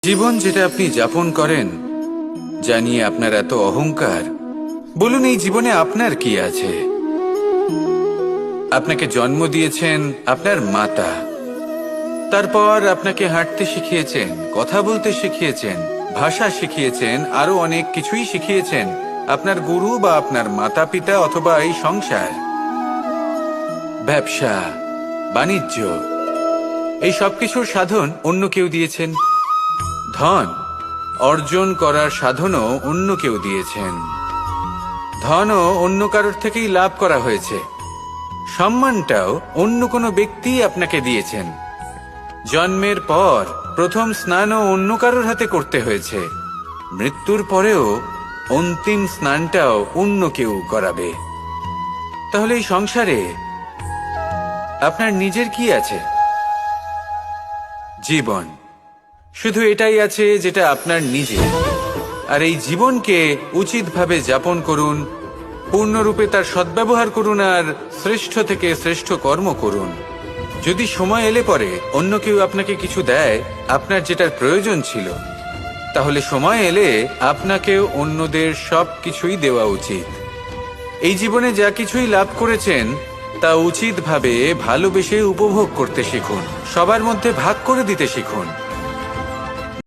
জীবন যেটা আপনি যাপন করেন জানিয়ে আপনার এত অহংকার, বলুন এই জীবনে আপনার কি আছে? আপনাকে জন্ম দিয়েছেন আপনার মাতা, তারপর আপনাকে হাঁটতে শিখিয়েছেন, কথা বলতে শিখিয়েছেন, ভাষা শিখিয়েছেন, আরো অনেক কিছুই শিখিয়েছেন আপনার গুরু বা আপনার মাতা পিতা অথবা এই সংসার। ব্যবসা, বাণিজ্য, এই সবকিছুর সাধন অন্য কেউ দিয়েছেন। ধন অর্জন করার সাধনও অন্য কেউ দিয়েছেন। ধনও অন্য কারোর থেকেই লাভ করা হয়েছে। সম্মানটাও অন্য কোনো ব্যক্তি আপনাকে দিয়েছেন। জন্মের পর প্রথম স্নানও অন্য কারোর হাতে করতে হয়েছে। মৃত্যুর পরেও অন্তিম স্নানটাও অন্য কেউ করাবে। তাহলে এই সংসারে আপনার নিজের কি আছে? জীবন। শুধু এটাই আছে যেটা আপনার নিজের। আর এই জীবনকে উচিতভাবে যাপন করুন, পূর্ণরূপে তার সদ্ব্যবহার করুন আর শ্রেষ্ঠ থেকে শ্রেষ্ঠ কর্ম করুন। যদি সময় এলে পরে অন্য কেউ আপনাকে কিছু দেয় আপনার যেটার প্রয়োজন ছিল, তাহলে সময় এলে আপনাকেও অন্যদের সব কিছুই দেওয়া উচিত। এই জীবনে যা কিছুই লাভ করেছেন তা উচিতভাবে ভালোবেসে উপভোগ করতে শিখুন, সবার মধ্যে ভাগ করে দিতে শিখুন।